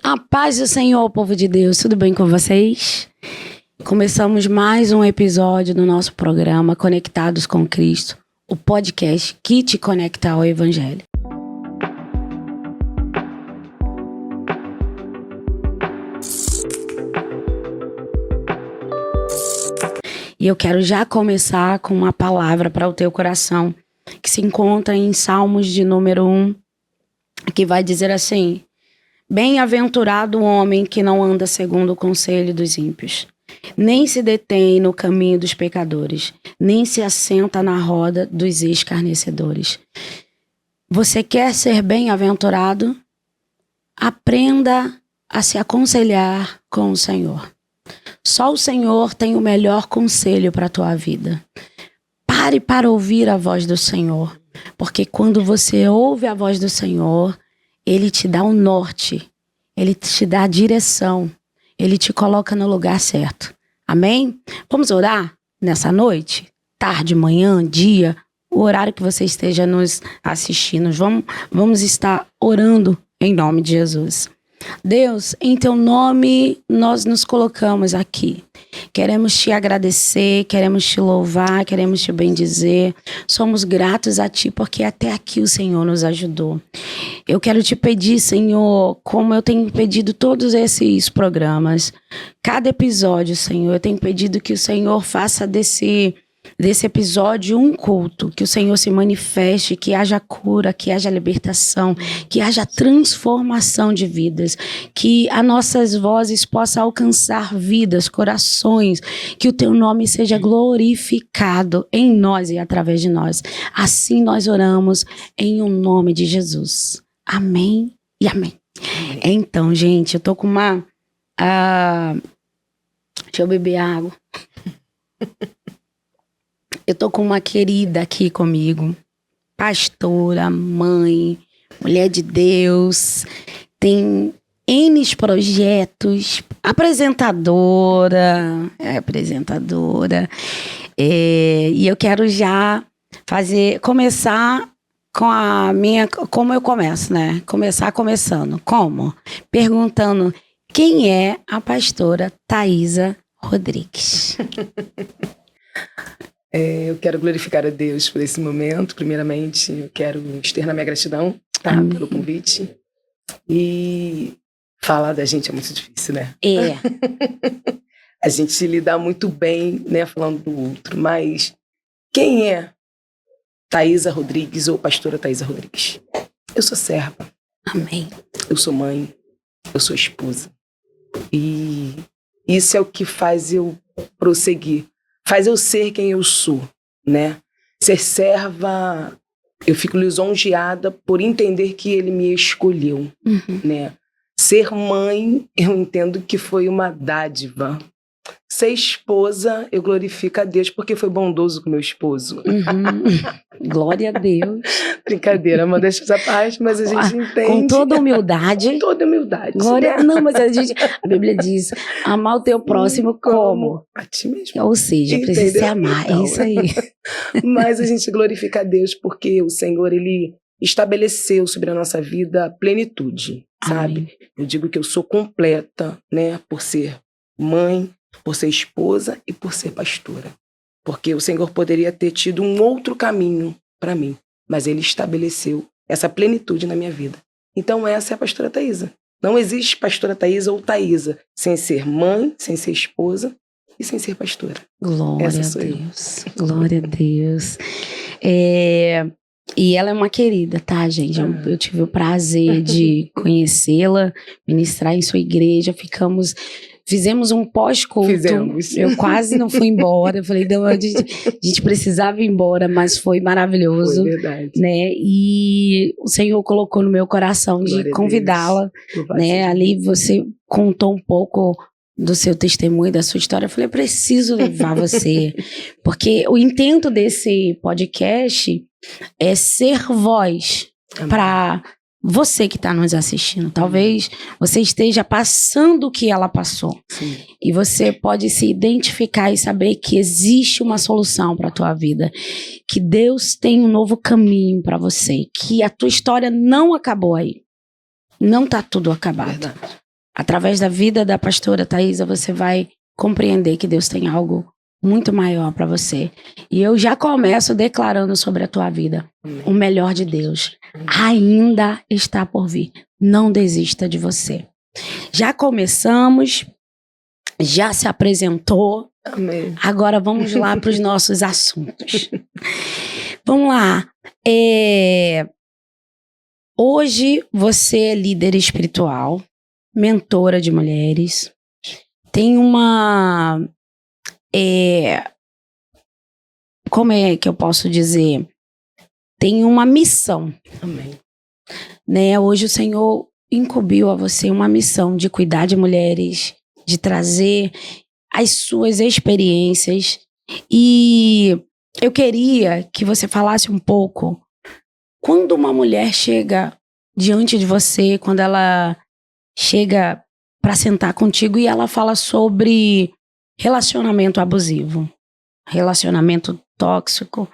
A paz do Senhor, povo de Deus, tudo bem com vocês? Começamos mais um episódio do nosso programa Conectados com Cristo, o podcast que te conecta ao Evangelho. E eu quero já começar com uma palavra para o teu coração, que se encontra em Salmos de número 1, que vai dizer assim: bem-aventurado o homem que não anda segundo o conselho dos ímpios, nem se detém no caminho dos pecadores, nem se assenta na roda dos escarnecedores. Você quer ser bem-aventurado? Aprenda a se aconselhar com o Senhor. Só o Senhor tem o melhor conselho para a tua vida. Pare para ouvir a voz do Senhor, porque quando você ouve a voz do Senhor, Ele te dá o norte, Ele te dá a direção, Ele te coloca no lugar certo. Amém? Vamos orar nessa noite? Tarde, manhã, dia, o horário que você esteja nos assistindo. Vamos estar orando em nome de Jesus. Deus, em teu nome nós nos colocamos aqui. Queremos te agradecer, queremos te louvar, queremos te bendizer. Somos gratos a ti porque até aqui o Senhor nos ajudou. Eu quero te pedir, Senhor, como eu tenho pedido todos esses programas, cada episódio, Senhor, eu tenho pedido que o Senhor faça desse desse episódio um culto, que o Senhor se manifeste, que haja cura, que haja libertação, que haja transformação de vidas, que as nossas vozes possam alcançar vidas, corações, que o teu nome seja glorificado em nós e através de nós. Assim nós oramos em o nome de Jesus. Amém e amém. Então, gente, eu tô com uma... deixa eu beber água. Eu tô com uma querida aqui comigo, pastora, mãe, mulher de Deus, tem N projetos, apresentadora, e eu quero já começar com a minha, como eu começo, né? Começando, como? Perguntando quem é a pastora Thaisa Rodrigues. Eu quero glorificar a Deus por esse momento. Primeiramente, eu quero externar minha gratidão, tá, pelo convite. E falar da gente é muito difícil, né? É. A gente lida muito bem, né, falando do outro. Mas quem é Thaisa Rodrigues ou pastora Thaisa Rodrigues? Eu sou serva. Amém. Eu sou mãe. Eu sou esposa. E isso é o que faz eu prosseguir. Faz eu ser quem eu sou, né? Ser serva, eu fico lisonjeada por entender que ele me escolheu, né? Ser mãe, eu entendo que foi uma dádiva. Ser esposa, eu glorifico a Deus porque foi bondoso com meu esposo. Glória a Deus. Brincadeira, modéstia essa parte, mas a gente entende. Com toda humildade. Com toda humildade. Glória, não, mas a Bíblia diz, amar o teu próximo como? A ti mesmo. Ou seja, precisa se amar, então, é isso aí. Mas a gente glorifica a Deus porque o Senhor, Ele estabeleceu sobre a nossa vida plenitude, sabe? Amém. Eu digo que eu sou completa, né? Por ser mãe, por ser esposa e por ser pastora. Porque o Senhor poderia ter tido um outro caminho para mim, mas Ele estabeleceu essa plenitude na minha vida. Então essa é a pastora Thaisa. Não existe pastora Thaisa ou Thaisa sem ser mãe, sem ser esposa e sem ser pastora. Glória a Deus. Glória a Deus. E ela é uma querida, tá, gente? Eu tive o prazer de conhecê-la, ministrar em sua igreja, fizemos um pós-culto. Eu quase não fui embora. Eu falei, não, a gente precisava ir embora, mas foi maravilhoso. Foi verdade. Né? E o Senhor colocou no meu coração de convidá-la. Né? Ali você contou um pouco do seu testemunho, da sua história. Eu falei, eu preciso levar você. Porque o intento desse podcast é ser voz para você que está nos assistindo. Talvez você esteja passando o que ela passou. Sim. E você pode se identificar e saber que existe uma solução para a tua vida. Que Deus tem um novo caminho para você. Que a tua história não acabou aí. Não está tudo acabado. Verdade. Através da vida da pastora Thaisa, você vai compreender que Deus tem algo muito maior para você. E eu já começo declarando sobre a tua vida. O melhor de Deus ainda está por vir. Não desista de você. Já começamos, já se apresentou. Amém. Agora vamos lá para os nossos assuntos. Vamos lá. Hoje você é líder espiritual, mentora de mulheres, tem uma... como é que eu posso dizer? Tem uma missão. Amém. Né? Hoje o Senhor incumbiu a você uma missão de cuidar de mulheres, de trazer as suas experiências. E eu queria que você falasse um pouco, quando uma mulher chega diante de você, quando ela chega para sentar contigo e ela fala sobre relacionamento abusivo, relacionamento tóxico,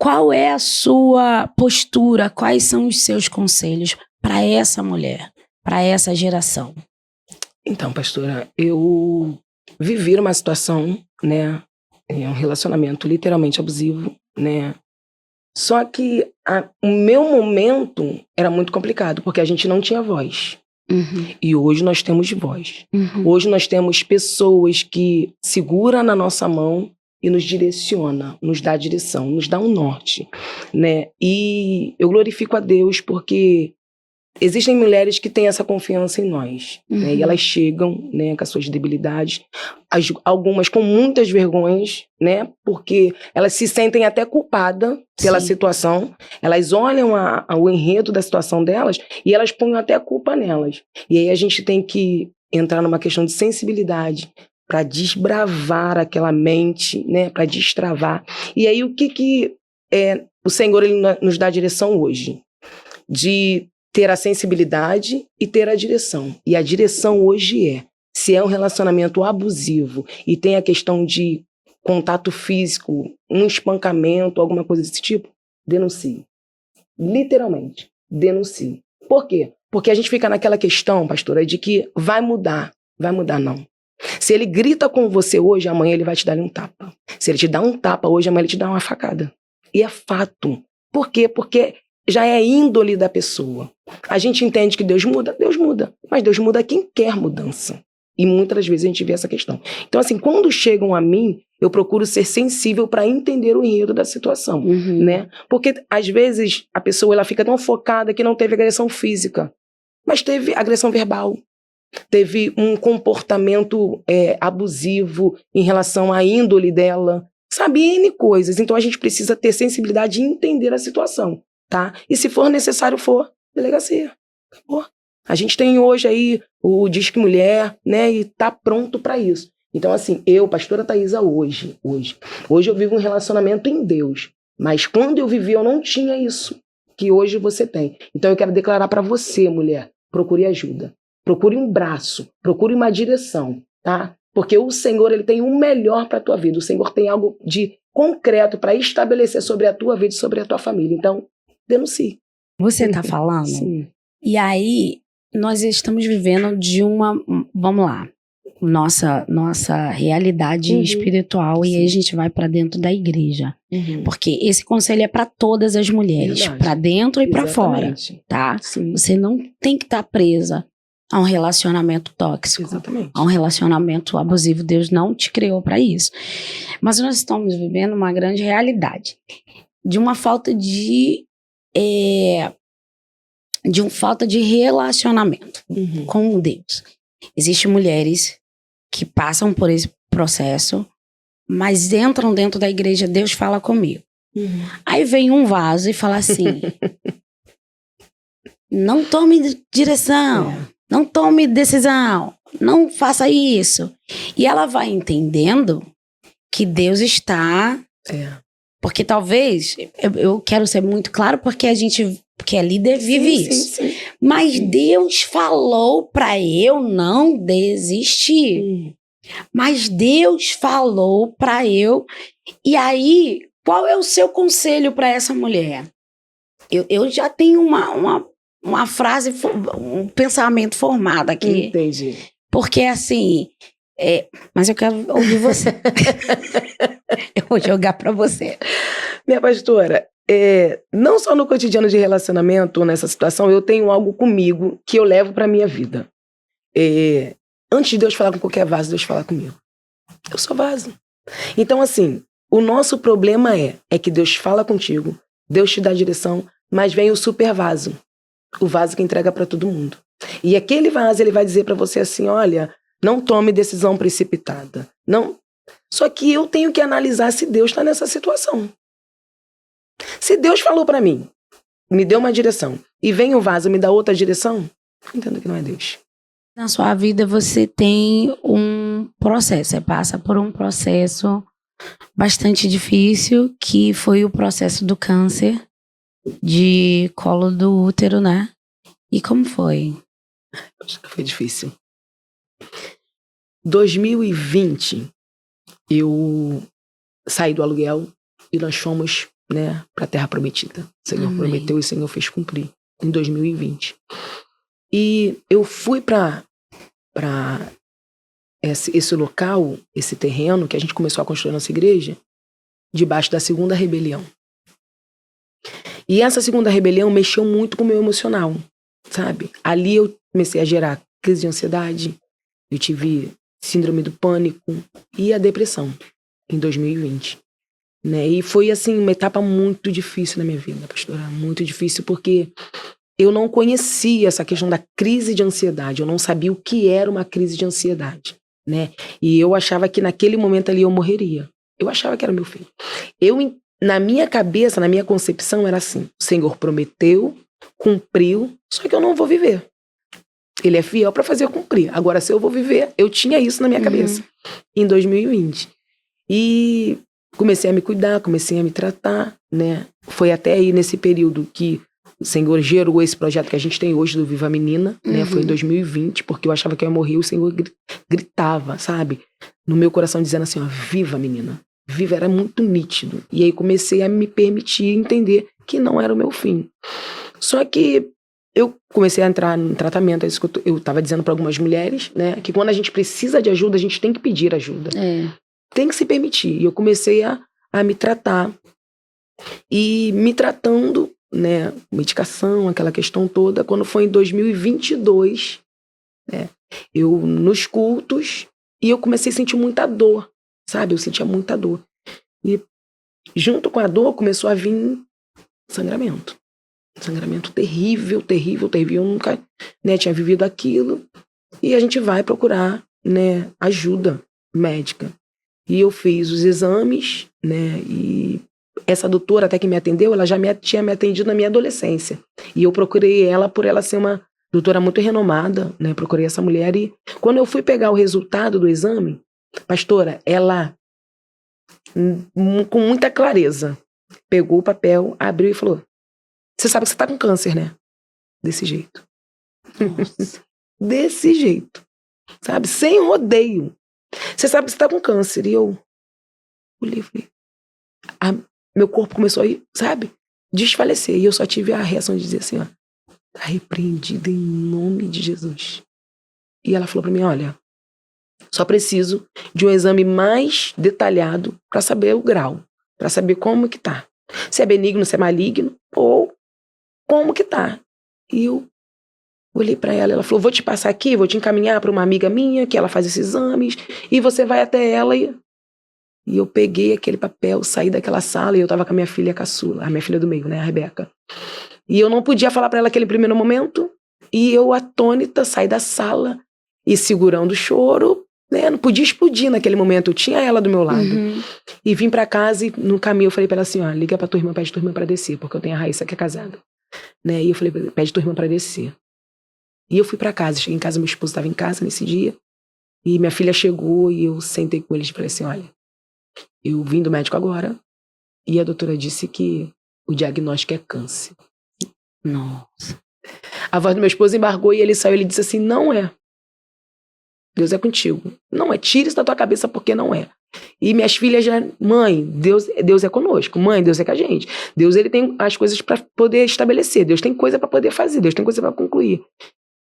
qual é a sua postura, quais são os seus conselhos para essa mulher, para essa geração? Então, pastora, eu vivi uma situação, né, um relacionamento literalmente abusivo, né, só que o meu momento era muito complicado, porque a gente não tinha voz. E hoje nós temos voz. Hoje nós temos pessoas que seguram na nossa mão e nos direciona, nos dá direção, nos dá um norte, né? E eu glorifico a Deus porque existem mulheres que têm essa confiança em nós, né? E elas chegam, né, com as suas debilidades, algumas com muitas vergonhas, né? Porque elas se sentem até culpadas pela situação, elas olham o enredo da situação delas e elas põem até a culpa nelas. E aí a gente tem que entrar numa questão de sensibilidade para desbravar aquela mente, né? Para destravar. E aí o que o Senhor ele nos dá a direção hoje? De ter a sensibilidade e ter a direção. E a direção hoje se é um relacionamento abusivo e tem a questão de contato físico, um espancamento, alguma coisa desse tipo, denuncie. Literalmente, denuncie. Por quê? Porque a gente fica naquela questão, pastora, de que vai mudar. Vai mudar, não. Se ele grita com você hoje, amanhã ele vai te dar um tapa. Se ele te dá um tapa hoje, amanhã ele te dá uma facada. E é fato. Por quê? Porque já é índole da pessoa. A gente entende que Deus muda, mas Deus muda quem quer mudança. E muitas das vezes a gente vê essa questão. Então, assim, quando chegam a mim, eu procuro ser sensível para entender o enredo da situação, né? Porque, às vezes, a pessoa ela fica tão focada que não teve agressão física, mas teve agressão verbal. Teve um comportamento abusivo em relação à índole dela. Sabe, N coisas. Então, a gente precisa ter sensibilidade e entender a situação. Tá? E se for necessário, delegacia. Acabou. A gente tem hoje aí o Disque Mulher, né? E tá pronto para isso. Então, assim, eu, pastora Thaisa, hoje eu vivo um relacionamento em Deus. Mas quando eu vivi, eu não tinha isso que hoje você tem. Então, eu quero declarar para você, mulher, procure ajuda. Procure um braço, procure uma direção, tá? Porque o Senhor, ele tem o melhor para a tua vida. O Senhor tem algo de concreto para estabelecer sobre a tua vida e sobre a tua família. Então, denuncie. Você está falando? Sim. E aí, nós estamos vivendo de uma... Vamos lá. Nossa realidade espiritual. E aí a gente vai para dentro da igreja. Porque esse conselho é para todas as mulheres. Para dentro e para fora. Tá? Sim. Você não tem que estar presa a um relacionamento tóxico. Exatamente. A um relacionamento abusivo. Deus não te criou para isso. Mas nós estamos vivendo uma grande realidade. De uma falta de relacionamento com Deus. Existem mulheres que passam por esse processo, mas entram dentro da igreja, Deus fala comigo. Aí vem um vaso e fala assim, não tome direção, não tome decisão, não faça isso. E ela vai entendendo que Deus está... Porque talvez, eu quero ser muito claro, porque a gente que é líder vive isso. Sim. Mas Deus falou para eu não desistir. Mas Deus falou para eu... E aí, qual é o seu conselho para essa mulher? Eu já tenho uma frase, um pensamento formado aqui. Entendi. Porque assim... mas eu quero ouvir você. Eu vou jogar para você. Minha pastora, não só no cotidiano de relacionamento, nessa situação, eu tenho algo comigo que eu levo para minha vida. Antes de Deus falar com qualquer vaso, Deus fala comigo. Eu sou vaso. Então, assim, o nosso problema é que Deus fala contigo, Deus te dá direção, mas vem o super vaso. O vaso que entrega para todo mundo. E aquele vaso, ele vai dizer para você assim, olha... Não tome decisão precipitada. Não. Só que eu tenho que analisar se Deus está nessa situação. Se Deus falou para mim, me deu uma direção, e vem o vaso e me dá outra direção, eu entendo que não é Deus. Na sua vida você tem um processo, você passa por um processo bastante difícil, que foi o processo do câncer de colo do útero, né? E como foi? Acho que foi difícil. 2020, eu saí do aluguel e nós fomos, né, para a Terra Prometida. O Senhor prometeu e o Senhor fez cumprir em 2020. E eu fui para esse local, esse terreno que a gente começou a construir nossa igreja, debaixo da segunda rebelião. E essa segunda rebelião mexeu muito com o meu emocional, sabe? Ali eu comecei a gerar crise de ansiedade, eu tive síndrome do pânico e a depressão. em 2020. Né? E foi, assim, uma etapa muito difícil na minha vida, pastora. Muito difícil porque eu não conhecia essa questão da crise de ansiedade. Eu não sabia o que era uma crise de ansiedade, né? E eu achava que naquele momento ali eu morreria. Eu achava que era meu fim. Na minha cabeça, na minha concepção, era assim: o Senhor prometeu, cumpriu, só que eu não vou viver. Ele é fiel para fazer eu cumprir. Agora, se eu vou viver, eu tinha isso na minha cabeça em 2020. E comecei a me cuidar, comecei a me tratar, né? Foi até aí nesse período que o Senhor gerou esse projeto que a gente tem hoje do Viva Menina, né? Foi em 2020, porque eu achava que eu ia morrer, o Senhor gritava, sabe? No meu coração dizendo assim, ó, viva menina. Viva, era muito nítido. E aí comecei a me permitir entender que não era o meu fim. Só que eu comecei a entrar em tratamento, é isso que eu estava dizendo para algumas mulheres, né? Que quando a gente precisa de ajuda, a gente tem que pedir ajuda. Tem que se permitir. E eu comecei a me tratar. E me tratando, né? Medicação, aquela questão toda. Quando foi em 2022, né? Eu nos cultos, e eu comecei a sentir muita dor, sabe? Eu sentia muita dor. E junto com a dor começou a vir sangramento. Sangramento terrível, terrível, terrível. Eu nunca, né, tinha vivido aquilo. E a gente vai procurar, né, ajuda médica. E eu fiz os exames, né, e essa doutora até que me atendeu, ela já tinha me atendido na minha adolescência. E eu procurei ela por ela ser uma doutora muito renomada, né, procurei essa mulher. E quando eu fui pegar o resultado do exame, pastora, ela, com muita clareza, pegou o papel, abriu e falou: você sabe que você tá com câncer, né? Desse jeito. Desse jeito. Sabe? Sem rodeio. Você sabe que você tá com câncer. E eu olhei e falei... meu corpo começou a, sabe? Desfalecer. E eu só tive a reação de dizer assim, ó, tá repreendido em nome de Jesus. E ela falou pra mim, olha, só preciso de um exame mais detalhado pra saber o grau. Pra saber como que tá. Se é benigno, se é maligno, ou como que tá. E eu olhei pra ela, ela falou, vou te passar aqui, vou te encaminhar pra uma amiga minha, que ela faz esses exames, e você vai até ela. E eu peguei aquele papel, saí daquela sala, e eu tava com a minha filha caçula, a minha filha do meio, né, a Rebeca. E eu não podia falar pra ela aquele primeiro momento, e eu, atônita, saí da sala, e segurando o choro, né, não podia explodir naquele momento, eu tinha ela do meu lado. E vim pra casa, e no caminho eu falei pra ela assim, ó, liga pra tua irmã, pede tua irmã pra descer, porque eu tenho a Raíssa que é casada. Né, e eu falei, pede tua irmã pra descer. E eu fui pra casa, cheguei em casa, meu esposo estava em casa nesse dia, e minha filha chegou, e eu sentei com eles e falei assim, olha, eu vim do médico agora, e a doutora disse que o diagnóstico é câncer. Nossa. A voz do meu esposo embargou, e ele saiu, ele disse assim, não é. Deus é contigo. Não é, tira isso da tua cabeça porque não é. E minhas filhas já, mãe, Deus é conosco, mãe, Deus é com a gente. Deus, ele tem as coisas para poder estabelecer, Deus tem coisa para poder fazer, Deus tem coisa para concluir.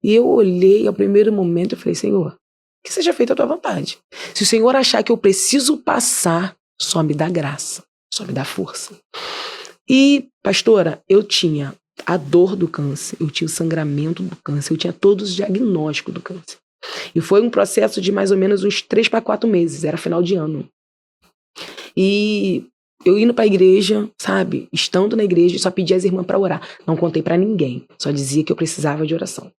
E eu olhei ao primeiro momento e falei, Senhor, que seja feita a tua vontade. Se o Senhor achar que eu preciso passar, só me dá graça, só me dá força. E, pastora, eu tinha a dor do câncer, eu tinha o sangramento do câncer, eu tinha todos os diagnósticos do câncer. E foi um processo de mais ou menos uns 3 para 4 meses, era final de ano. E eu indo pra igreja, sabe, estando na igreja, só pedia às irmãs pra orar. Não contei pra ninguém, só dizia que eu precisava de oração,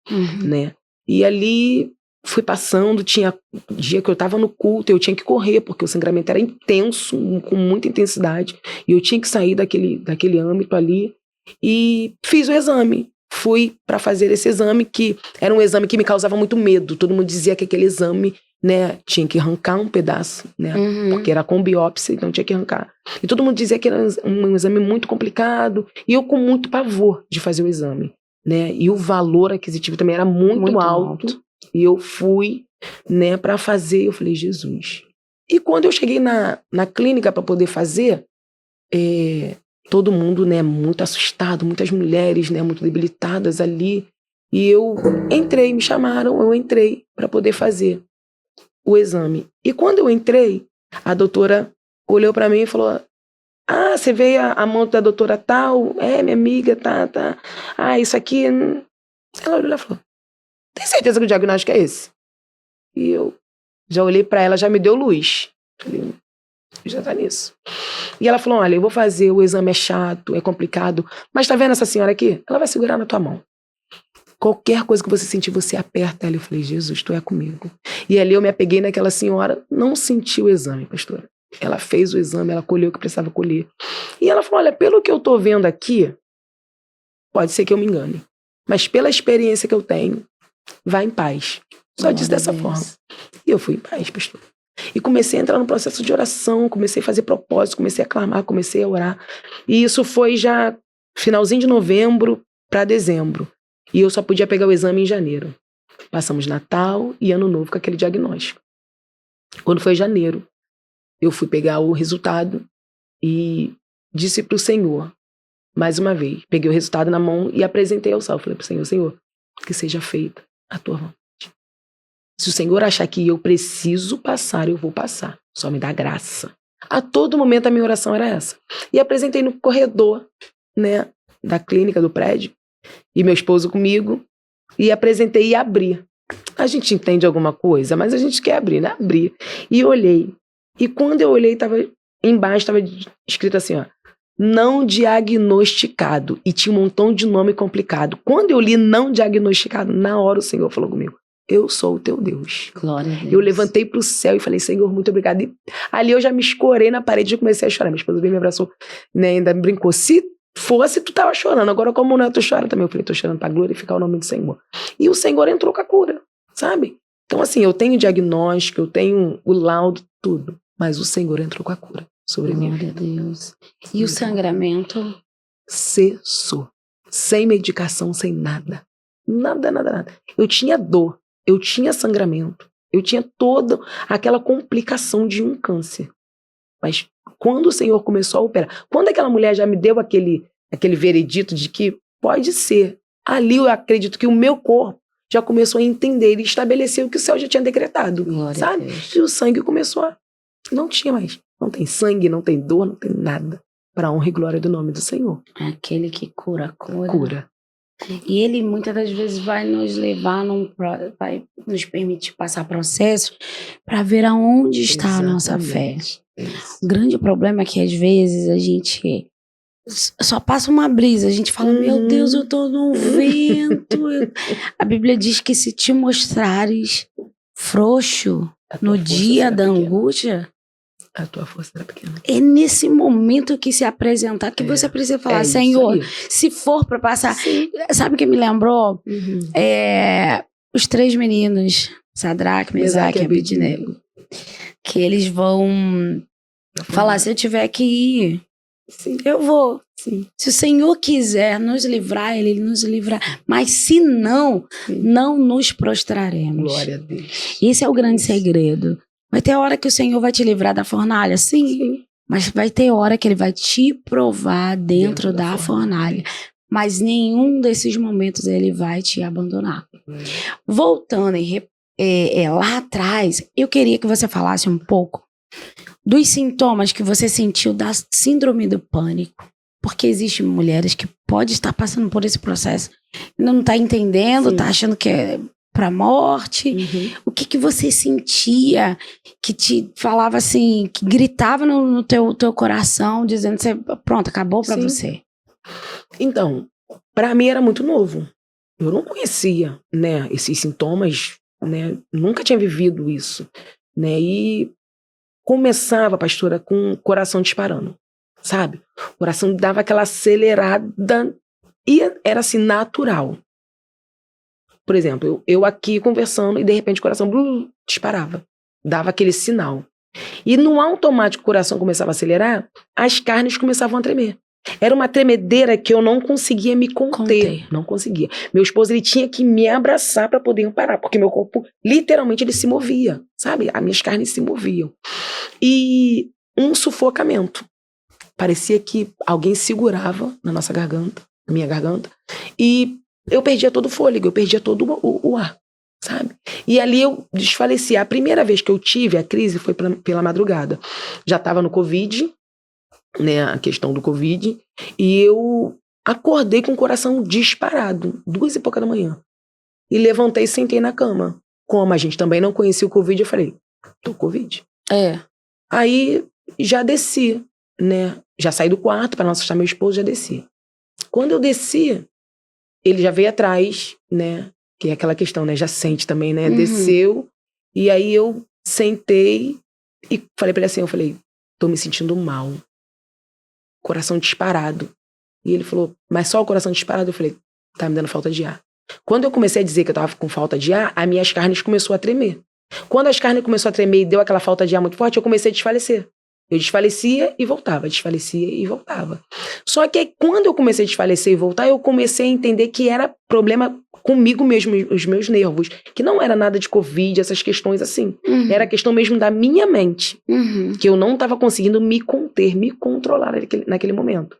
né? E ali fui passando, tinha dia que eu tava no culto, eu tinha que correr, porque o sangramento era intenso, com muita intensidade, e eu tinha que sair daquele âmbito ali, e fiz o exame. Fui para fazer esse exame, que era um exame que me causava muito medo. Todo mundo dizia que aquele exame, né, tinha que arrancar um pedaço, né, porque era com biópsia, então tinha que arrancar. E todo mundo dizia que era um exame muito complicado, e eu com muito pavor de fazer o exame, né, e o valor aquisitivo também era muito alto. E eu fui, né, para fazer, eu falei, Jesus. E quando eu cheguei na clínica para poder fazer, todo mundo, né, muito assustado, muitas mulheres, né, muito debilitadas ali. E eu entrei, me chamaram, eu entrei para poder fazer o exame. E quando eu entrei, a doutora olhou para mim e falou, ah, você veio a mão da doutora tal? É, minha amiga, tá. Ah, isso aqui... Ela olhou e falou, tem certeza que o diagnóstico é esse? E eu já olhei para ela, já me deu luz. Falei, Já tá nisso. E ela falou, olha, eu vou fazer, o exame é chato, é complicado, mas tá vendo essa senhora aqui? Ela vai segurar na tua mão. Qualquer coisa que você sentir, você aperta ela. Eu falei, Jesus, tu é comigo. E ali eu me apeguei naquela senhora, não senti o exame, pastora. Ela fez o exame, ela colheu o que precisava colher. E ela falou, olha, pelo que eu tô vendo aqui, pode ser que eu me engane, mas pela experiência que eu tenho, vá em paz. Só disse dessa forma. E eu fui em paz, pastor. E comecei a entrar no processo de oração, comecei a fazer propósito, comecei a clamar, comecei a orar. E isso foi já finalzinho de novembro para dezembro. E eu só podia pegar o exame em janeiro. Passamos Natal e Ano Novo com aquele diagnóstico. Quando foi janeiro, eu fui pegar o resultado e disse para o Senhor, mais uma vez, peguei o resultado na mão e apresentei ao céu. Falei para o Senhor, Senhor, que seja feita a tua vontade. Se o Senhor achar que eu preciso passar, eu vou passar. Só me dá graça. A todo momento a minha oração era essa. E apresentei no corredor, né, da clínica, do prédio, e meu esposo comigo, e apresentei e abri. A gente entende alguma coisa, mas a gente quer abrir, né? Abri. E olhei. E quando eu olhei, embaixo estava escrito assim, ó, não diagnosticado. E tinha um montão de nome complicado. Quando eu li não diagnosticado, na hora o Senhor falou comigo, eu sou o teu Deus. Glória a Deus. Eu levantei pro céu e falei, Senhor, muito obrigado. E ali eu já me escorei na parede e comecei a chorar. Minha esposa me abraçou, né, ainda me brincou. Se fosse, tu tava chorando. Agora, como não, tu chora também. Eu falei, tô chorando pra glorificar o nome do Senhor. E o Senhor entrou com a cura, sabe? Então, assim, eu tenho diagnóstico, eu tenho o laudo, tudo. Mas o Senhor entrou com a cura sobre mim. Glória a Deus. E o sangramento? Cessou. Sem medicação, sem nada. Nada. Eu tinha dor, eu tinha sangramento, eu tinha toda aquela complicação de um câncer. Mas quando o Senhor começou a operar, quando aquela mulher já me deu aquele veredito de que pode ser, ali eu acredito que o meu corpo já começou a entender e estabelecer o que o céu já tinha decretado, Glória sabe? a Deus. E o sangue começou a... Não tinha mais. Não tem sangue, não tem dor, não tem nada. Para a honra e glória do nome do Senhor. Aquele que cura. Cura. E ele muitas das vezes vai nos levar, vai nos permitir passar processos para ver aonde está a nossa fé. O grande problema é que às vezes a gente só passa uma brisa, a gente fala, meu Deus, eu tô no vento. A Bíblia diz que se te mostrares frouxo no dia da angústia, a tua força era pequena. É nesse momento que se apresentar que você precisa falar, Senhor, se for para passar. Sim. Sabe o que me lembrou? Os 3 meninos, Sadraque, Mesaque e Abednego, que eles vão falar, se eu tiver que ir, sim, eu vou. Sim. Se o Senhor quiser nos livrar, Ele nos livrará. Mas se não, não nos prostraremos. Glória a Deus. Esse é o grande segredo. Vai ter hora que o Senhor vai te livrar da fornalha? Sim. Mas vai ter hora que Ele vai te provar dentro da fornalha. Mas nenhum desses momentos Ele vai te abandonar. Voltando lá atrás, eu queria que você falasse um pouco dos sintomas que você sentiu da síndrome do pânico. Porque existem mulheres que podem estar passando por esse processo e não está entendendo, está achando que é para a morte. O que você sentia que te falava assim, que gritava no teu coração, dizendo que pronto, acabou para você? Então, para mim era muito novo. Eu não conhecia, né, esses sintomas, né, nunca tinha vivido isso, né, e começava, pastora, com o coração disparando, sabe? O coração dava aquela acelerada e era assim, natural. Por exemplo, eu aqui conversando e de repente o coração disparava, dava aquele sinal. E no automático o coração começava a acelerar, as carnes começavam a tremer. Era uma tremedeira que eu não conseguia me conter. Não conseguia. Meu esposo, ele tinha que me abraçar para poder parar, porque meu corpo, literalmente, ele se movia, sabe? As minhas carnes se moviam. E um sufocamento. Parecia que alguém segurava na nossa garganta, na minha garganta, e eu perdia todo o fôlego, eu perdia todo o ar, sabe? E ali eu desfaleci. A primeira vez que eu tive a crise foi pela madrugada. Já estava no Covid, né, a questão do Covid, e eu acordei com o coração disparado, 2 e pouca da manhã. E levantei e sentei na cama. Como a gente também não conhecia o Covid, eu falei, tô Covid. É. Aí já desci, né? Já saí do quarto para não assustar meu esposo, já desci. Quando eu desci, ele já veio atrás, né? Que é aquela questão, né? Já sente também, né? Desceu. E aí eu sentei e falei pra ele assim, eu falei, tô me sentindo mal. Coração disparado. E ele falou, mas só o coração disparado? Eu falei, tá me dando falta de ar. Quando eu comecei a dizer que eu tava com falta de ar, as minhas carnes começou a tremer. Quando as carnes começou a tremer e deu aquela falta de ar muito forte, eu comecei a desfalecer. Eu desfalecia e voltava, desfalecia e voltava. Só que aí, quando eu comecei a desfalecer e voltar, eu comecei a entender que era problema comigo mesmo, os meus nervos. Que não era nada de Covid, essas questões assim. Era questão mesmo da minha mente. Que eu não estava conseguindo me conter, me controlar naquele momento.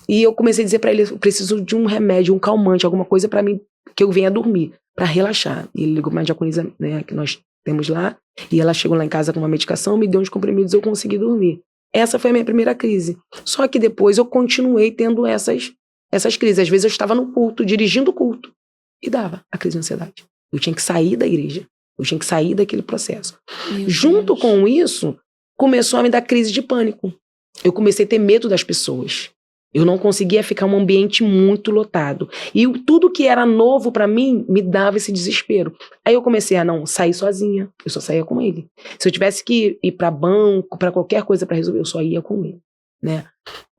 E eu comecei a dizer pra ele, eu preciso de um remédio, um calmante, alguma coisa pra mim, que eu venha dormir, pra relaxar. E ele ligou pra uma diaconisa, né, que nós temos lá, e ela chegou lá em casa com uma medicação, me deu uns comprimidos, eu consegui dormir. Essa foi a minha primeira crise. Só que depois eu continuei tendo essas crises. Às vezes eu estava no culto, dirigindo o culto, e dava a crise de ansiedade. Eu tinha que sair da igreja, eu tinha que sair daquele processo. Junto com isso, começou a me dar crise de pânico. Eu comecei a ter medo das pessoas. Eu não conseguia ficar um ambiente muito lotado. E tudo que era novo pra mim me dava esse desespero. Aí eu comecei a não sair sozinha. Eu só saía com ele. Se eu tivesse que ir pra banco, pra qualquer coisa pra resolver, eu só ia com ele, né?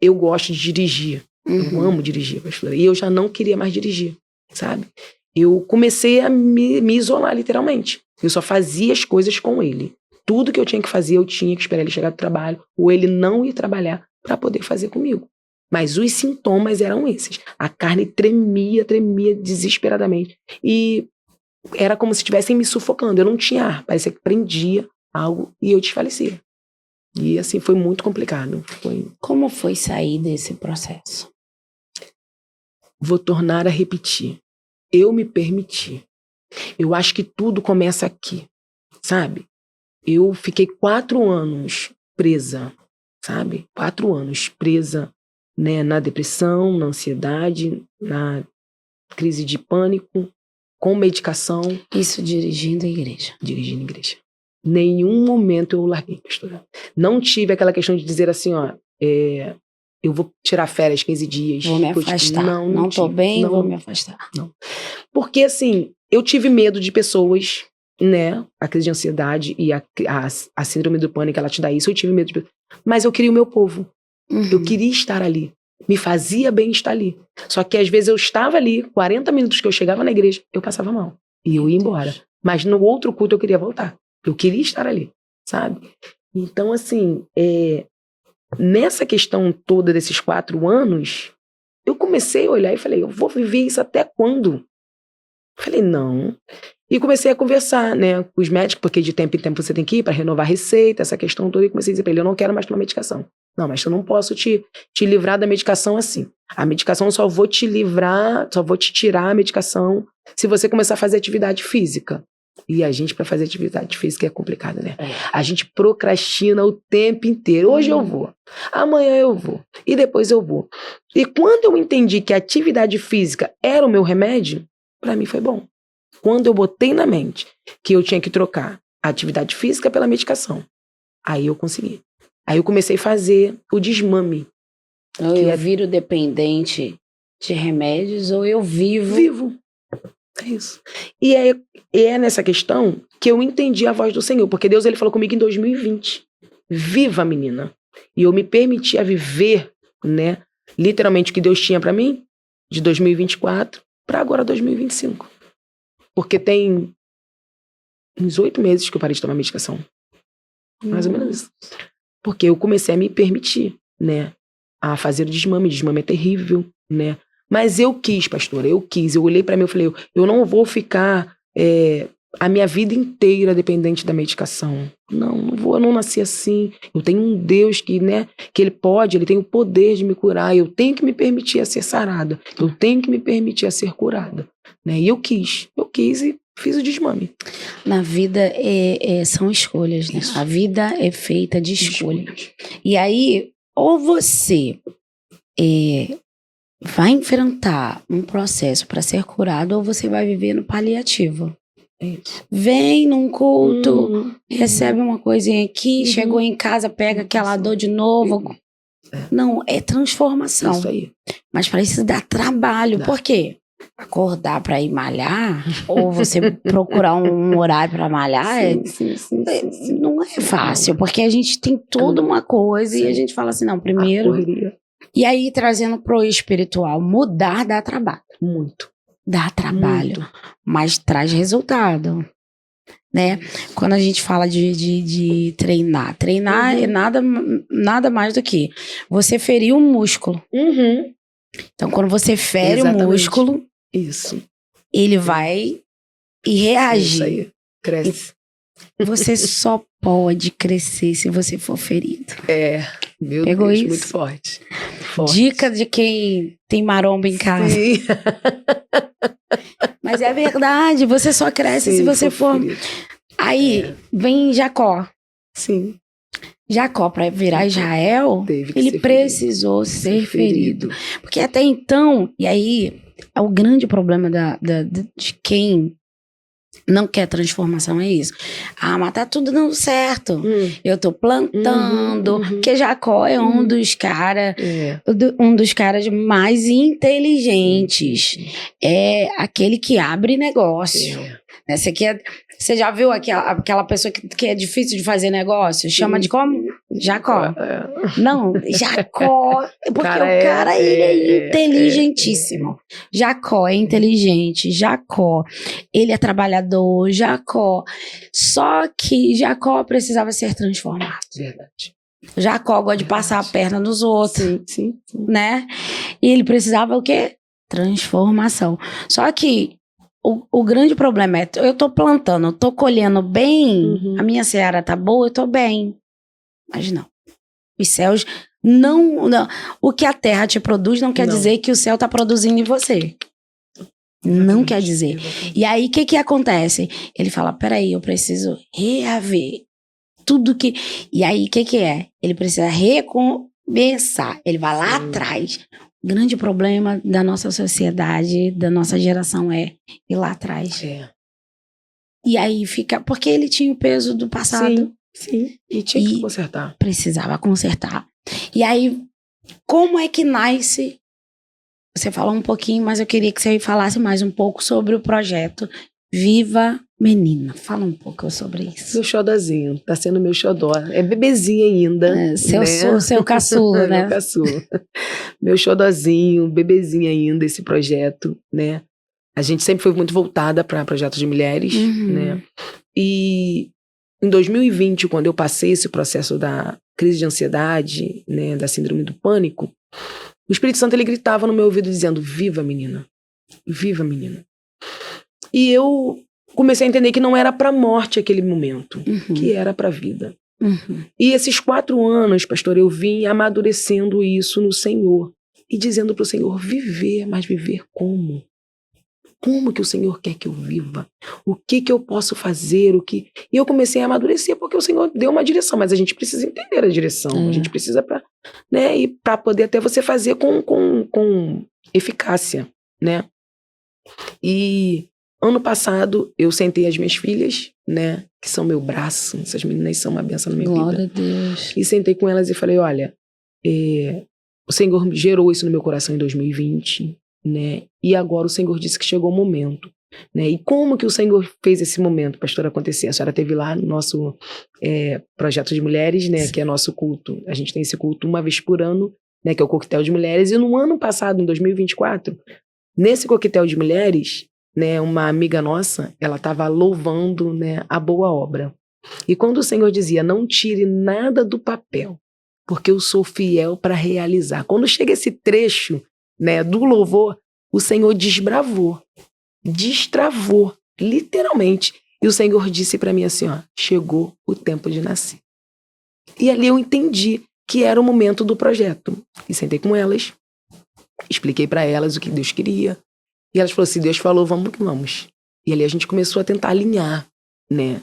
Eu gosto de dirigir. Eu amo dirigir, pastora. E eu já não queria mais dirigir, sabe? Eu comecei a me isolar, literalmente. Eu só fazia as coisas com ele. Tudo que eu tinha que fazer, eu tinha que esperar ele chegar do trabalho, ou ele não ir trabalhar pra poder fazer comigo. Mas os sintomas eram esses. A carne tremia desesperadamente. E era como se estivessem me sufocando. Eu não tinha ar. Parecia que prendia algo e eu desfalecia. E assim, foi muito complicado. Como foi sair desse processo? Vou tornar a repetir. Eu me permiti. Eu acho que tudo começa aqui, sabe? Eu fiquei 4 anos presa, sabe? 4 anos presa, né, na depressão, na ansiedade, na crise de pânico, com medicação. Isso dirigindo a igreja? Dirigindo a igreja. Nenhum momento eu larguei, pastora. Não tive aquela questão de dizer assim, ó, eu vou tirar férias 15 dias. Vou me afastar. Não tô bem, vou me afastar. Não. Porque assim, eu tive medo de pessoas, né, a crise de ansiedade e a síndrome do pânico, ela te dá isso, eu tive medo de... Mas eu queria o meu povo. Eu queria estar ali. Me fazia bem estar ali. Só que às vezes eu estava ali, 40 minutos que eu chegava na igreja, eu passava mal. E eu ia embora. Mas no outro culto eu queria voltar. Eu queria estar ali, sabe? Então, assim, nessa questão toda desses 4 anos, eu comecei a olhar e falei, eu vou viver isso até quando? Falei, não. E comecei a conversar, né, com os médicos, porque de tempo em tempo você tem que ir para renovar a receita, essa questão toda. E comecei a dizer para ele, eu não quero mais tomar medicação. Não, mas eu não posso te livrar da medicação assim. A medicação só vou te livrar, só vou te tirar a medicação se você começar a fazer atividade física. E a gente, para fazer atividade física, é complicado, né? A gente procrastina o tempo inteiro. Hoje eu vou, amanhã eu vou, e depois eu vou. E quando eu entendi que a atividade física era o meu remédio, para mim foi bom. Quando eu botei na mente que eu tinha que trocar a atividade física pela medicação, aí eu consegui. Aí eu comecei a fazer o desmame. Ou eu viro dependente de remédios, ou eu vivo. Vivo. É isso. E é nessa questão que eu entendi a voz do Senhor, porque Deus ele falou comigo em 2020. Viva, menina. E eu me permiti a viver, né, literalmente o que Deus tinha pra mim, de 2024 pra agora 2025. Porque tem uns 8 meses que eu parei de tomar medicação. Mais ou menos isso. Porque eu comecei a me permitir, né, a fazer o desmame. O desmame é terrível, né? Mas eu quis, pastora, eu quis. Eu olhei pra mim e falei, eu não vou ficar a minha vida inteira dependente da medicação. Não vou, eu não nasci assim. Eu tenho um Deus que, né, que ele tem o poder de me curar. Eu tenho que me permitir a ser sarada. Eu tenho que me permitir a ser curada. Né? E eu quis e fiz o desmame. Na vida são escolhas, né? Isso. A vida é feita de escolhas. E aí, ou você vai enfrentar um processo para ser curado, ou você vai viver no paliativo. É isso. Vem num culto, recebe uma coisinha aqui, chegou em casa, pega aquela dor de novo. Não, é transformação. Isso aí. Mas para isso dá trabalho. Dá. Por quê? Acordar para ir malhar, ou você procurar um horário para malhar, Sim. não é fácil, porque a gente tem toda uma coisa e a gente fala assim, não, primeiro... Correria. E aí, trazendo pro espiritual, mudar dá trabalho. Muito. Dá trabalho, mas traz resultado, né? Quando a gente fala de treinar é nada mais do que você ferir um músculo. Então, quando você fere o músculo, isso, ele vai e reage. Isso aí, cresce. Você só pode crescer se você for ferido. Meu Pegou Deus, isso? muito forte. Dica de quem tem maromba em casa. Sim. Mas é verdade, você só cresce se você for... ferido. Aí vem Jacó. Sim. Jacó, para virar Israel, ele precisou ser ferido. Porque até então, e aí é o grande problema de quem não quer transformação, é isso. Mas tá tudo dando certo. Eu tô plantando. Porque Jacó é um dos caras, um dos caras mais inteligentes. É aquele que abre negócio. Né? Você já viu aquela pessoa que é difícil de fazer negócio? Chama de como? Jacó. Não, Jacó. Porque o cara ele é inteligentíssimo. Jacó é inteligente. Jacó, ele é trabalhador. Jacó. Só que Jacó precisava ser transformado. Verdade. Jacó gosta de passar a perna nos outros. Sim. Né? E ele precisava o quê? Transformação. Só que o grande problema é, eu tô plantando, eu tô colhendo bem, a minha seara tá boa, eu tô bem. Mas não. Os céus não o que a terra te produz não quer dizer que o céu tá produzindo em você. Não quer dizer. E aí, o que acontece? Ele fala, peraí, eu preciso reaver tudo que... E aí, o que é? Ele precisa recomeçar. Ele vai lá atrás. O grande problema da nossa sociedade, da nossa geração é ir lá atrás. E aí fica... Porque ele tinha o peso do passado. Sim. E tinha que consertar. Precisava consertar. E aí, como é que nasce... Você falou um pouquinho, mas eu queria que você falasse mais um pouco sobre o projeto Viva Menina. Fala um pouco sobre isso. Meu xodozinho, tá sendo meu xodó. É bebezinho ainda. Seu caçula, né? Meu caçula. Meu xodozinho, bebezinho ainda, esse projeto, né? A gente sempre foi muito voltada para projetos de mulheres, né? E em 2020, quando eu passei esse processo da crise de ansiedade, né, da síndrome do pânico, o Espírito Santo, ele gritava no meu ouvido dizendo, viva menina, viva menina. E eu comecei a entender que não era pra morte aquele momento, que era pra vida. E esses 4 anos, pastor, eu vim amadurecendo isso no Senhor e dizendo pro Senhor, viver, mas viver como? Como que o Senhor quer que eu viva? O que eu posso fazer? E eu comecei a amadurecer porque o Senhor deu uma direção, mas a gente precisa entender a direção, a gente precisa né, e para poder até você fazer com eficácia, né? E ano passado eu sentei as minhas filhas, né, que são meu braço, essas meninas são uma bênção na minha vida. Glória a Deus. E sentei com elas e falei, olha, o Senhor gerou isso no meu coração em 2020, né? E agora o Senhor disse que chegou o momento, né? E como que o Senhor fez esse momento, pastor, acontecer? A senhora teve lá no nosso projeto de mulheres, né? Que é nosso culto. A gente tem esse culto uma vez por ano, né? Que é o coquetel de mulheres. E no ano passado, em 2024, nesse coquetel de mulheres, né? Uma amiga nossa, ela estava louvando, né? A boa obra. E quando o Senhor dizia, não tire nada do papel, porque eu sou fiel para realizar. Quando chega esse trecho, né, do louvor, o Senhor desbravou, destravou, literalmente. E o Senhor disse para mim assim, ó, chegou o tempo de nascer. E ali eu entendi que era o momento do projeto. E sentei com elas, expliquei para elas o que Deus queria. E elas falaram assim, Deus falou, vamos que vamos. E ali a gente começou a tentar alinhar, né?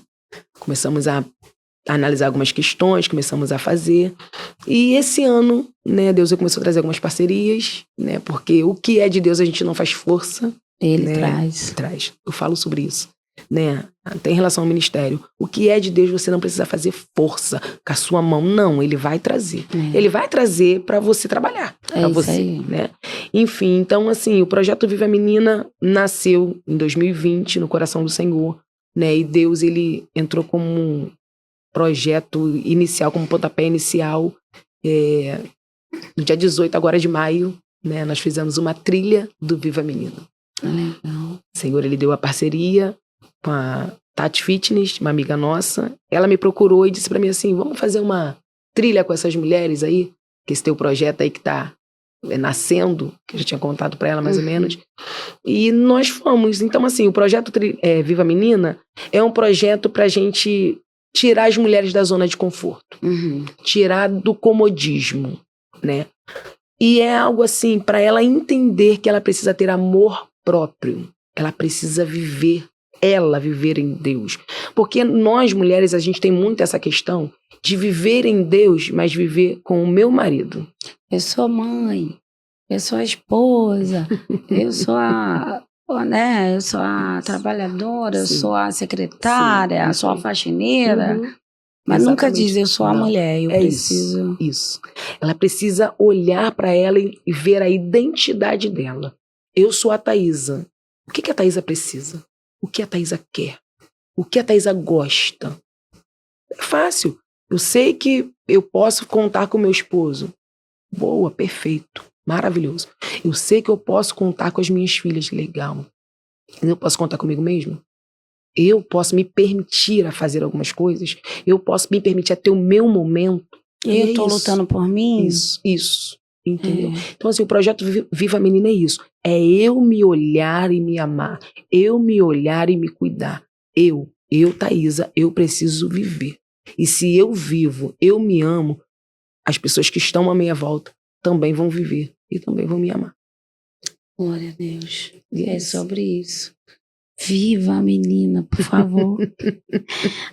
Começamos a analisar algumas questões, começamos a fazer. E esse ano, né, Deus começou a trazer algumas parcerias, né, porque o que é de Deus a gente não faz força. Ele né, traz. Eu falo sobre isso. né? Tem relação ao ministério. O que é de Deus, você não precisa fazer força com a sua mão. Não, ele vai trazer. Ele vai trazer para você trabalhar. Pra você, aí. né? Enfim, então, assim, o projeto Viva a Menina nasceu em 2020 no coração do Senhor, né? E Deus, ele entrou como um projeto inicial, como pontapé inicial, no dia 18 agora de maio, né? Nós fizemos uma trilha do Viva a Menina. Legal. O Senhor, ele deu a parceria com a Tati Fitness, uma amiga nossa. Ela me procurou e disse pra mim assim, vamos fazer uma trilha com essas mulheres aí, que esse teu projeto aí que tá nascendo, que eu já tinha contado pra ela mais ou menos. E nós fomos. Então, assim, o projeto Viva a Menina é um projeto pra gente tirar as mulheres da zona de conforto, tirar do comodismo, né? E é algo assim, pra ela entender que ela precisa ter amor próprio, ela precisa viver em Deus. Porque nós, mulheres, a gente tem muito essa questão de viver em Deus, mas viver com o meu marido. Eu sou mãe, eu sou a esposa, eu sou né, eu sou a trabalhadora, eu sou a secretária, eu sou a faxineira. Mas Exatamente. nunca diz, eu sou a mulher, eu preciso... Isso. Ela precisa olhar para ela e ver a identidade dela. Eu sou a Thaisa. O que a Thaisa precisa? O que a Thaisa quer? O que a Thaisa gosta? É fácil. Eu sei que eu posso contar com meu esposo. Boa, perfeito, maravilhoso. Eu sei que eu posso contar com as minhas filhas. Legal. Eu posso contar comigo mesmo? Eu posso me permitir a fazer algumas coisas. Eu posso me permitir a ter o meu momento. Eu tô lutando por mim. Isso. Entendeu? Então, assim, o projeto Viva a Menina é isso. É eu me olhar e me amar. Eu me olhar e me cuidar. Eu, Thaisa, eu preciso viver. E se eu vivo, eu me amo, as pessoas que estão à minha volta também vão viver e também vão me amar. Glória a Deus. É sobre isso. Viva a menina, por favor.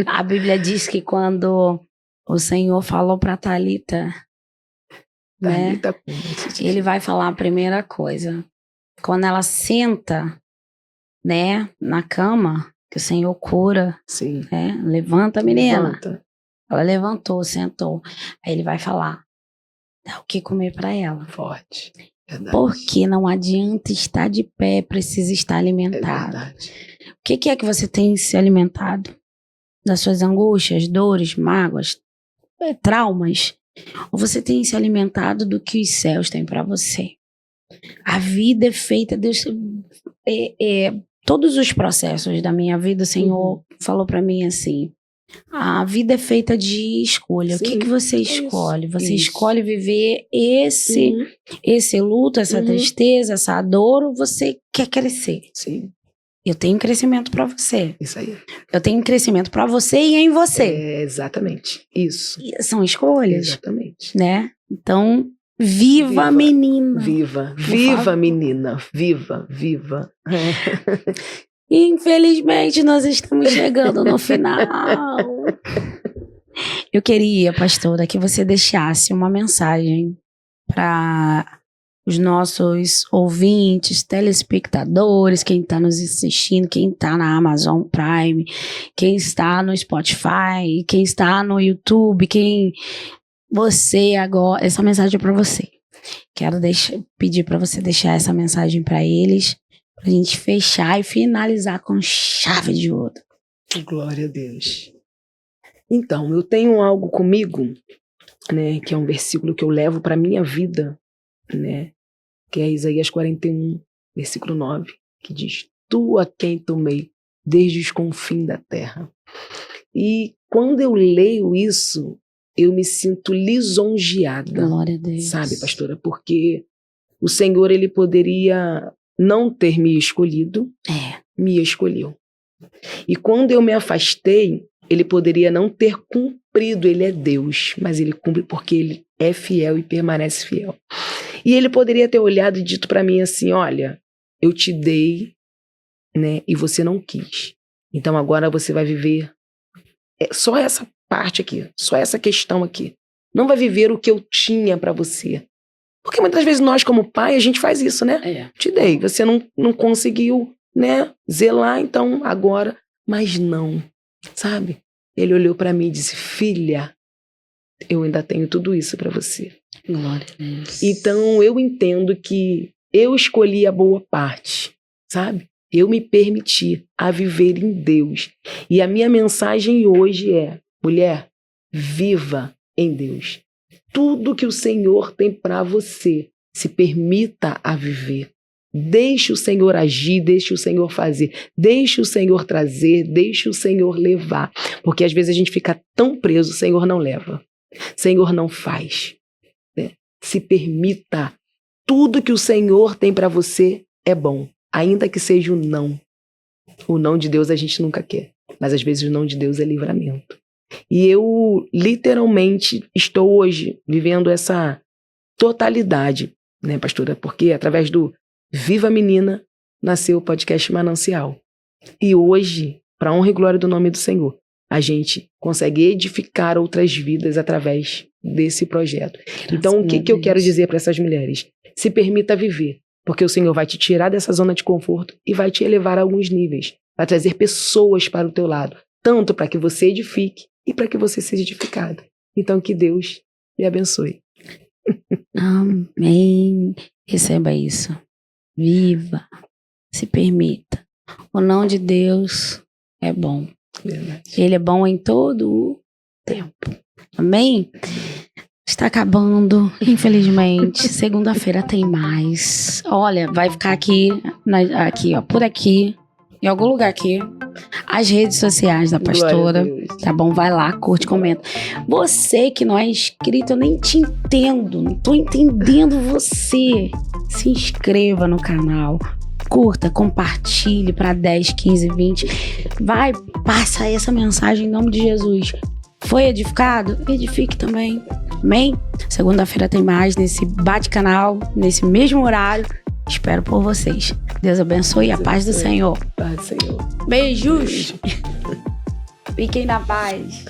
A Bíblia diz que quando o Senhor falou para Thalita, né, ele vai falar a primeira coisa. Quando ela senta, né, na cama, que o Senhor cura, né, levanta a menina. Levanta. Ela levantou, sentou. Aí ele vai falar, dá o que comer para ela. Forte. Verdade. Porque não adianta estar de pé, precisa estar alimentado. O que é que você tem se alimentado? Das suas angústias, dores, mágoas, traumas? Ou você tem se alimentado do que os céus têm para você? A vida é feita, Deus, todos os processos da minha vida, o Senhor falou para mim assim, a vida é feita de escolha. Sim, o que você escolhe? Você escolhe viver esse luto, essa tristeza, essa dor, ou você quer crescer? Sim. Eu tenho crescimento para você. Isso aí. Eu tenho crescimento para você e em você. Exatamente. Isso. E são escolhas. Exatamente. Né? Então, viva a menina. Viva a menina. Viva. Infelizmente, nós estamos chegando no final. Eu queria, pastora, que você deixasse uma mensagem para os nossos ouvintes, telespectadores, quem está nos assistindo, quem está na Amazon Prime, quem está no Spotify, quem está no YouTube, você agora, essa mensagem é para você. Quero pedir para você deixar essa mensagem para eles, pra gente fechar e finalizar com chave de ouro. Glória a Deus. Então, eu tenho algo comigo, né, que é um versículo que eu levo para minha vida, né, que é Isaías 41, versículo 9, que diz: Tu a quem tomei desde os confins da terra. E quando eu leio isso, eu me sinto lisonjeada. Glória a Deus. Sabe, pastora? Porque o Senhor, ele poderia não ter me escolhido, me escolheu. E quando eu me afastei, ele poderia não ter cumprido, ele é Deus, mas ele cumpre porque ele é fiel e permanece fiel. E ele poderia ter olhado e dito para mim assim, olha, eu te dei, né, e você não quis. Então agora você vai viver só essa parte aqui, só essa questão aqui. Não vai viver o que eu tinha para você. Porque muitas vezes nós, como pai, a gente faz isso, né? Te dei, você não conseguiu, né, zelar, então agora mas não, sabe? Ele olhou para mim e disse: filha, eu ainda tenho tudo isso para você. Glória a Deus. Então eu entendo que eu escolhi a boa parte, sabe? Eu me permiti a viver em Deus. E a minha mensagem hoje é: mulher, viva em Deus. Tudo que o Senhor tem para você, se permita a viver. Deixe o Senhor agir, deixe o Senhor fazer, deixe o Senhor trazer, deixe o Senhor levar. Porque às vezes a gente fica tão preso, o Senhor não leva, o Senhor não faz. Né? Se permita. Tudo que o Senhor tem para você é bom, ainda que seja o não. O não de Deus a gente nunca quer, mas às vezes o não de Deus é livramento. E eu literalmente estou hoje vivendo essa totalidade, né, pastora? Porque através do Viva Menina nasceu o podcast Manancial. E hoje, para honra e glória do nome do Senhor, a gente consegue edificar outras vidas através desse projeto. Então, o que eu quero dizer para essas mulheres? Se permita viver, porque o Senhor vai te tirar dessa zona de conforto e vai te elevar a alguns níveis. Vai trazer pessoas para o teu lado, tanto para que você edifique e para que você seja edificado. Então, que Deus me abençoe. Amém. Receba isso. Viva. Se permita. O não de Deus é bom. Verdade. Ele é bom em todo o tempo. Amém? Está acabando, infelizmente. Segunda-feira tem mais. Olha, vai ficar aqui, aqui, ó, por aqui, em algum lugar aqui, as redes sociais da pastora. Tá bom? Vai lá, curte, comenta. Você que não é inscrito, eu nem te entendo. Não tô entendendo você. Se inscreva no canal. Curta, compartilhe para 10, 15, 20. Vai, passa aí essa mensagem em nome de Jesus. Foi edificado? Edifique também. Amém? Segunda-feira tem mais nesse bate-canal, nesse mesmo horário. Espero por vocês. Deus abençoe. A paz do Senhor. Paz do Senhor. Beijos. Fiquem na paz.